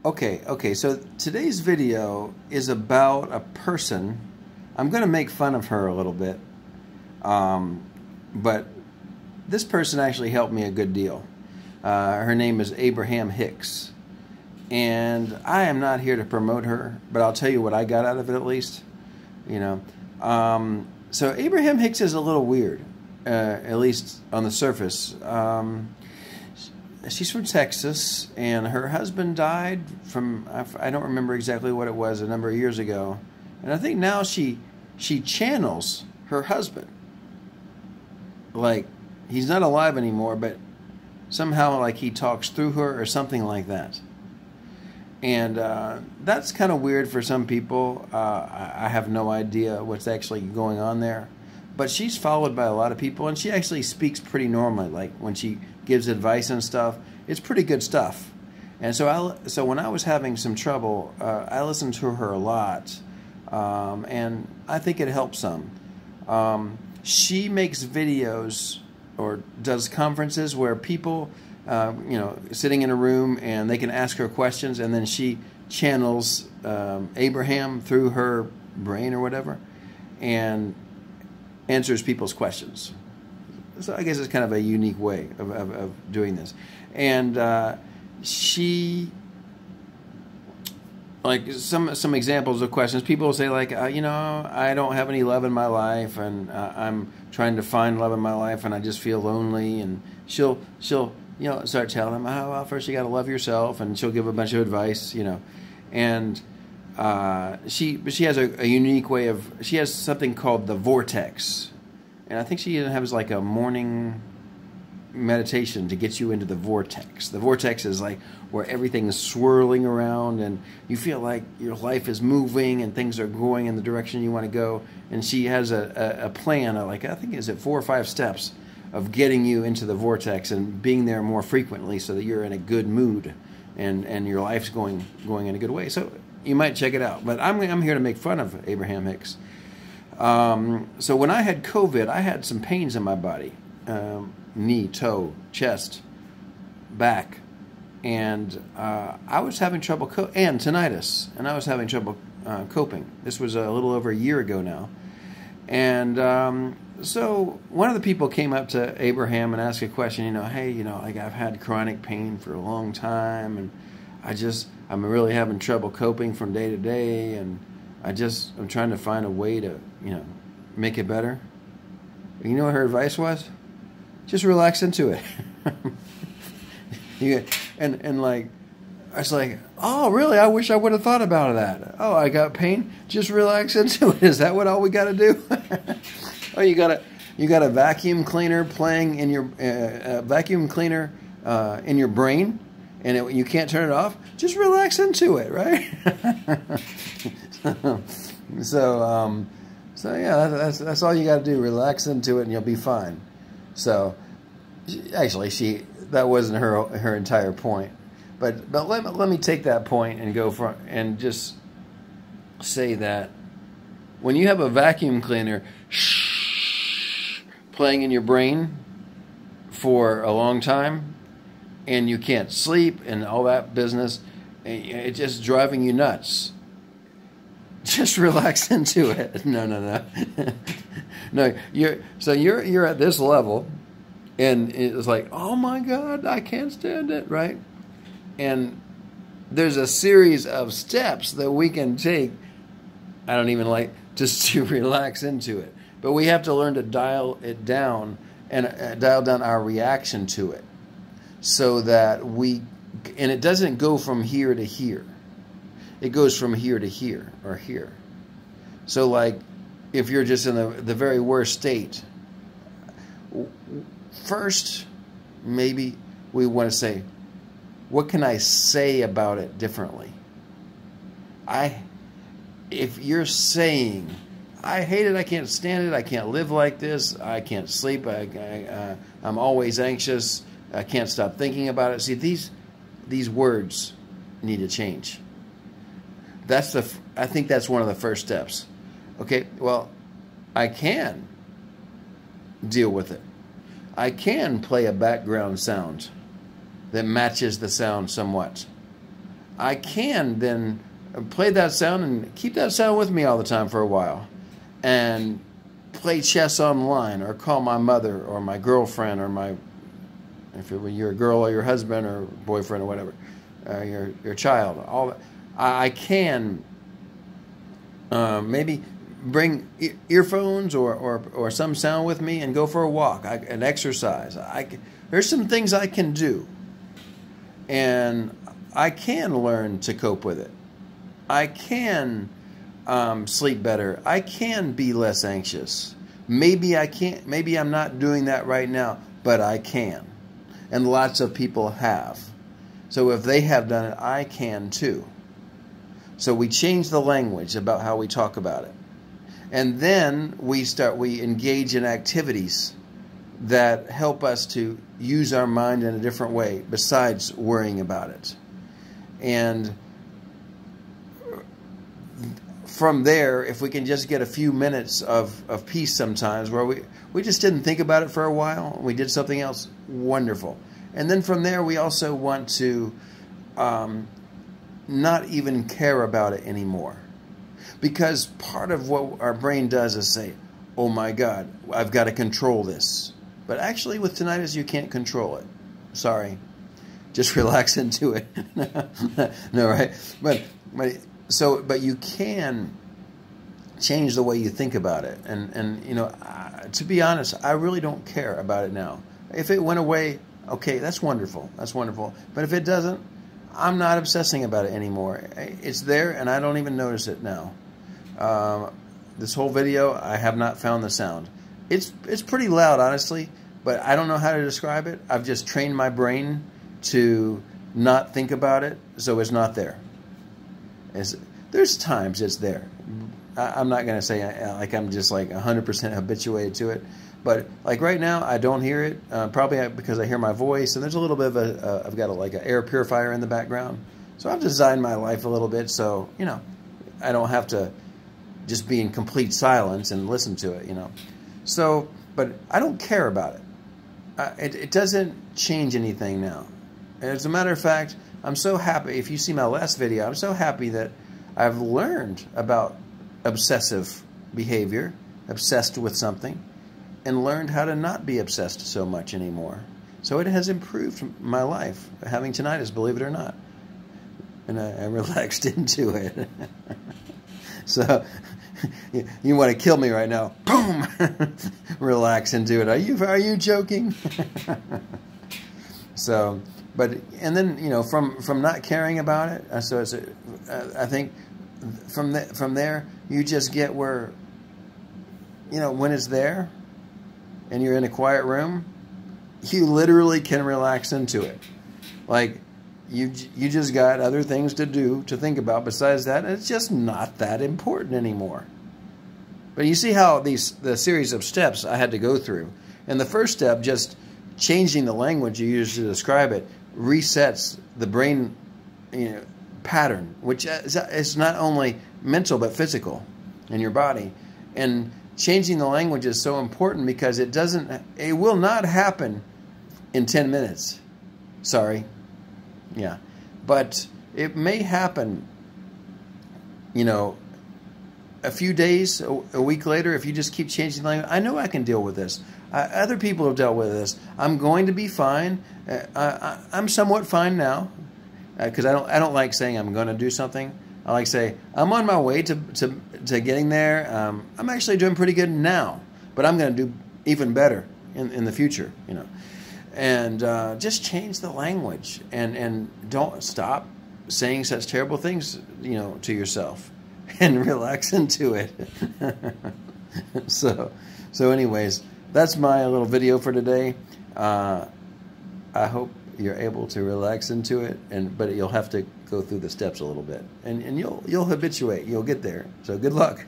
Okay, so today's video is about a person. I'm going to make fun of her a little bit, but this person actually helped me a good deal. Her name is Abraham Hicks, and I am not here to promote her, but I'll tell you what I got out of it at least. You know, so Abraham Hicks is a little weird, at least on the surface. She's from Texas, and her husband died from, I don't remember exactly what it was, a number of years ago. And I think now she channels her husband. Like, he's not alive anymore, but somehow like he talks through her or something like that. And that's kind of weird for some people. I have no idea what's actually going on there. But she's followed by a lot of people, and she actually speaks pretty normally. Like when she gives advice and stuff, it's pretty good stuff. And so when I was having some trouble, I listened to her a lot, and I think it helps some. She makes videos or does conferences where people, sitting in a room, and they can ask her questions, and then she channels Abraham through her brain or whatever, and answers people's questions. So I guess it's kind of a unique way of doing this. And she, like some examples of questions, people will say like, I don't have any love in my life, and I'm trying to find love in my life, and I just feel lonely. And she'll start telling them, oh, well, first you got to love yourself, and she'll give a bunch of advice, and she has a unique way of, she has something called the vortex, and I think she even has like a morning meditation to get you into the vortex. The vortex is like where everything is swirling around, and you feel like your life is moving and things are going in the direction you want to go. And she has a plan of, like, I think is it 4 or 5 steps of getting you into the vortex and being there more frequently so that you're in a good mood and your life's going in a good way. So you might check it out. But I'm here to make fun of Abraham Hicks. So when I had COVID, I had some pains in my body, knee, toe, chest, back, and I was having trouble, and tinnitus, and I was having trouble coping. This was a little over a year ago now. And so one of the people came up to Abraham and asked a question, hey, like I've had chronic pain for a long time, and I'm really having trouble coping from day to day, and I'm trying to find a way to, make it better. You know what her advice was? Just relax into it. and like, I was like, oh, really? I wish I would have thought about that. Oh, I got pain? Just relax into it. Is that what all we got to do? Oh, you got a vacuum cleaner playing in your in your brain, and you can't turn it off. Just relax into it, right? So yeah, that's all you got to do. Relax into it, and you'll be fine. So actually, that wasn't her entire point, but let me take that point and go for and just say that when you have a vacuum cleaner playing in your brain for a long time, and you can't sleep and all that business, it's just driving you nuts. Just relax into it. No. No, you're at this level, and it's like, oh my God, I can't stand it, right? And there's a series of steps that we can take. I don't even like just to relax into it, but we have to learn to dial it down and dial down our reaction to it, so that and it doesn't go from here to here. It goes from here to here or here. So like, if you're just in the very worst state, first, maybe we want to say, what can I say about it differently? If you're saying, I hate it, I can't stand it, I can't live like this, I can't sleep, I'm always anxious, I can't stop thinking about it. See, these words need to change. I think that's one of the first steps. Okay, well, I can deal with it. I can play a background sound that matches the sound somewhat. I can then play that sound and keep that sound with me all the time for a while, and play chess online, or call my mother or my girlfriend, or if you're a girl, or your husband or boyfriend or whatever, your child. All that. I can maybe bring earphones or some sound with me and go for a walk and exercise. There's some things I can do, and I can learn to cope with it. I can sleep better. I can be less anxious. Maybe I can't. Maybe I'm not doing that right now, but I can. And lots of people have. So if they have done it, I can too. So we change the language about how we talk about it. And then we engage in activities that help us to use our mind in a different way besides worrying about it. And from there, if we can just get a few minutes of peace sometimes where we just didn't think about it for a while, we did something else, wonderful. And then from there, we also want to not even care about it anymore. Because part of what our brain does is say, oh my God, I've got to control this. But actually with tinnitus, you can't control it. Sorry. Just relax into it. No, right? But you can change the way you think about it. And you know, to be honest, I really don't care about it now. If it went away, okay, that's wonderful. That's wonderful. But if it doesn't, I'm not obsessing about it anymore. It's there, and I don't even notice it now. This whole video, I have not found the sound. It's pretty loud, honestly, but I don't know how to describe it. I've just trained my brain to not think about it, so it's not there. There's times it's there. I'm not going to say like I'm just like 100% habituated to it, but like right now I don't hear it, probably because I hear my voice, and there's a little bit of I've got like an air purifier in the background, so I've designed my life a little bit so, you know, I don't have to just be in complete silence and listen to it, you know. So, but I don't care about it. It doesn't change anything now. As a matter of fact, I'm so happy. If you see my last video, I'm so happy that I've learned about obsessive behavior, obsessed with something, and learned how to not be obsessed so much anymore. So it has improved my life, having tinnitus, believe it or not. And I relaxed into it. So you want to kill me right now? Boom! Relax into it. Are you joking? So, and then, you know, from not caring about it. So I think from there you just get where, you know, when it's there and you're in a quiet room, you literally can relax into it. Like you just got other things to do, to think about besides that, and it's just not that important anymore. But you see how the series of steps I had to go through. And the first step, just changing the language you use to describe it, resets the brain, you know, pattern, which is not only mental but physical in your body. And changing the language is so important because it will not happen in 10 minutes. Sorry. Yeah. But it may happen, you know, a few days, a week later, if you just keep changing the language. I know I can deal with this. Other people have dealt with this. I'm going to be fine. I'm somewhat fine now because I don't like saying I'm going to do something. I like to say I'm on my way to getting there. I'm actually doing pretty good now, but I'm going to do even better in the future, you know. And just change the language and don't stop saying such terrible things, you know, to yourself, and relax into it. So anyways, that's my little video for today. I hope you're able to relax into it, but you'll have to go through the steps a little bit, and you'll habituate. You'll get there. So good luck.